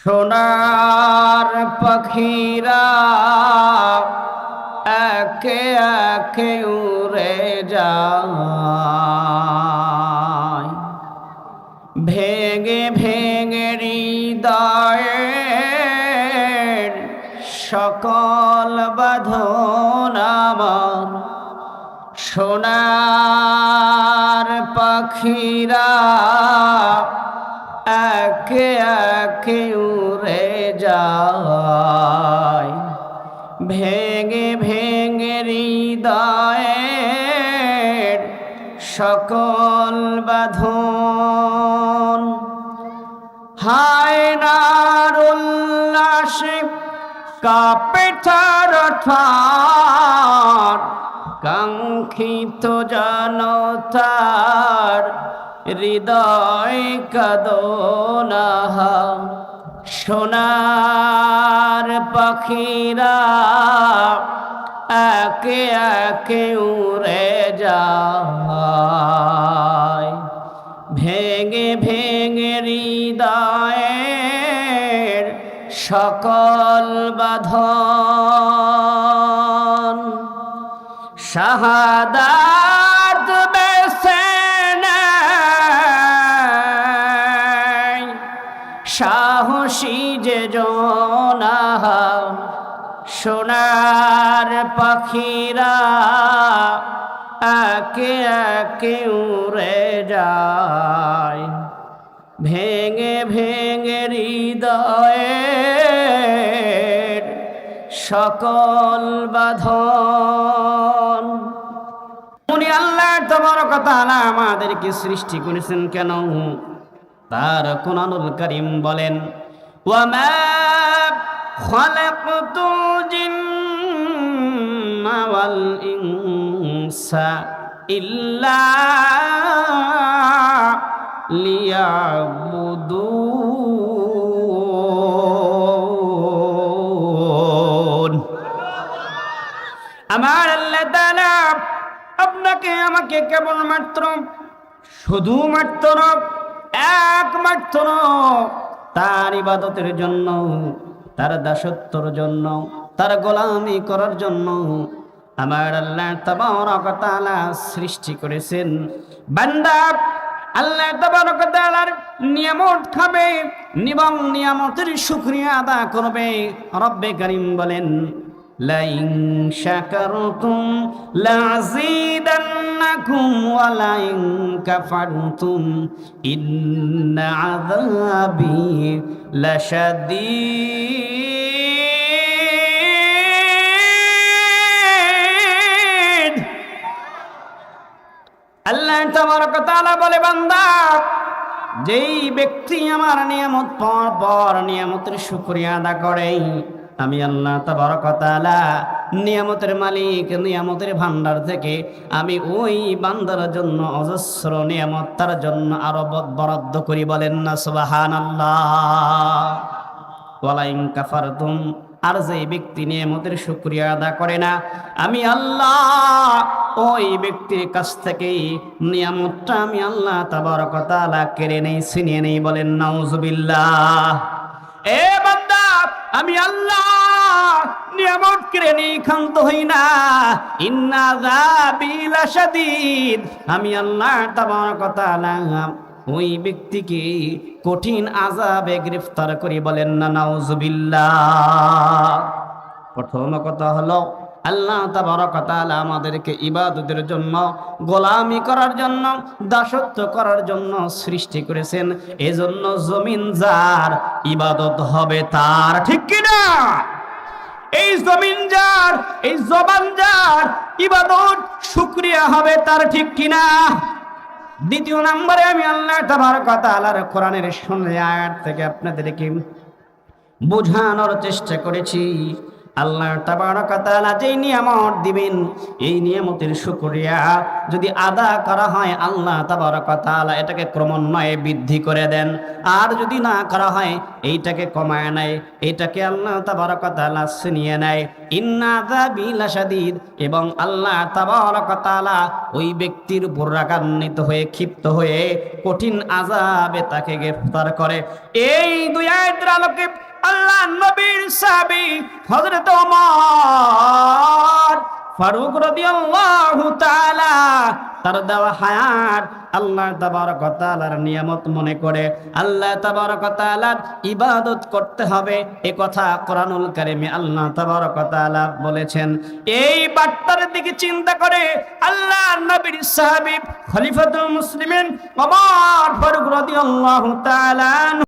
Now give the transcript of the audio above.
সোনার পাখিরা একে একে উড়ে যায়, ভেঙে ভেঙে হৃদয়ের সকল বাঁধন আমার। সোনার পাখিরা একে একে উড়ে যায়, ভেঙে ভেঙে হৃদয়ের সকল বাঁধন। হায় নার উল্লাসে কাঁপে তার ঠাট, কাঙ্ক্ষিত জনতার হৃদয় কাঁদনা। সোনার পাখিরা একে একে উড়ে যায়, ভেঙে ভেঙে হৃদয়ের সকল বাঁধন। শাহাদাত বেছে নেয় সাহসী যে জনা, সোনার পাখিরা একে একে উড়ে যায়, ভেঙে ভেঙে হৃদয়ের সকল বাঁধন। উনি আল্লাহ তাবারক ওয়া তাআলা আমাদেরকে সৃষ্টি করেছেন কেন? তার কুরআনুল কারীম বলেন, ওয়ামা খালাকতুল জিন্না ওয়াল ইনসা ইল্লা লিয়াবুদুন। আমার আল্লাহ তাআলা আপনাকে আমাকে কেবলমাত্র শুধুমাত্র একমাত্র তার ইবাদতের জন্য, তার দাসত্বর জন্য, তার গোলামি করার জন্য আমার আল্লাহ তাবারক ওয়া তাআলা সৃষ্টি করেছেন। বান্দা আল্লাহ তাবারক ওয়া তাআলার নিয়ামত খাবে এবং নিয়ামতের শুকরিয়া আদা করবে। রব্বে কারীম বলেন, লাইন শাকারতুম লাযীদান্নাকুম ওয়া লাইন কাফারতুম ইন্না আযাবি লাশাদীদ। আল্লাহ তাবারক ওয়া তাআলা বলে, বান্দা যেই ব্যক্তি আমার নিয়ামত পাওয়ার পর নিয়ামতের শুকরিয়া আদা করে, আমি আল্লাহ তাবারক ওয়া তাআলা নিয়ামতের মালিক, নিয়ামতের ভান্ডার থেকে আমি ওই বান্দার জন্য অজস্র নিয়ামত তার জন্য আরো বরাদ্দ করি। বলেন না সুবহানাল্লাহ। ওয়ালাইন কাফারতুম, আর যে ব্যক্তি নিয়ামতের শুকরিয়া আদা করে না, আমি আল্লাহ ওই ব্যক্তির কাছ থেকে নিয়ামতটা আমি আল্লাহ তাবারক ওয়া তাআলা কেড়ে নেই, ছিনিয়ে নেই। বলেন নাউজুবিল্লাহ। এ বান্দা, আমি আল্লাহ নিয়ামত কেড়ে নেই, ক্ষান্ত হই না। ইন্না আযাবি লাশাদীদ, আমি আল্লাহ তাবারক ওয়া তাআলা ওই ব্যক্তিকে কঠিন আযাবে গ্রেফতার করি। বলেন না নাউজুবিল্লাহ। প্রথম কথা হলো, আল্লাহ তাবারক ওয়া তাআলা আমাদেরকে ইবাদতের জন্য, গোলামি করার জন্য, দাসত্ব করার জন্য সৃষ্টি করেছেন। এজন্য জমিন যার, ইবাদত হবে তার। ঠিক কি না? এই জমিন যার, এই জবান যার, ইবাদত শুকরিয়া হবে তার। ঠিক কি না? দ্বিতীয় নম্বরে আমি আল্লাহ তাবারক ওয়া তাআলার কোরআনের শুনলে আয়াত থেকে আপনাদেরকে বোঝানোর চেষ্টা করেছি। আল্লাহ তাবারক ওয়া তাআলা যেই নিয়ামত দিবেন এই নিয়ামতের শুকরিয়া যদি আদা করা হয় আল্লাহ তাবারক ওয়া তাআলা এটাকে ক্রমান্বয়ে বৃদ্ধি করে দেন, আর যদি না করা হয় এইটাকে কমায় নেয়, এইটাকে আল্লাহ তাবারক ওয়া তাআলা ছিনিয়ে নেয়। ইন্না আযাবি লাশাদীদ, এবং আল্লাহ তাবারক ওয়া তাআলা ওই ব্যক্তির উপর রাগান্বিত হয়ে ক্ষিপ্ত হয়ে কঠিন আযাবে তাকে গ্রেফতার করে। এই দুই আয়াতের আলোকে আল্লাহ নবীর সাহাবী হযরত ওমর ফারুক রাদিয়াল্লাহু তাআলা তার দেওয়া হায়াত আল্লাহ তাবারক ওয়া তাআলার নিয়ামত মনে করে আল্লাহ তাবারক ওয়া তাআলার ইবাদত করতে হবে, এ কথা কোরআনুল কারীমে আল্লাহ তাবারক ওয়া তাআলা বলেছেন। এই বার্তার দিকে চিন্তা করে আল্লাহর নবীর সাহাবী খলিফাতুল মুসলিমিন ওমর ফারুক রাদিয়াল্লাহু তাআলা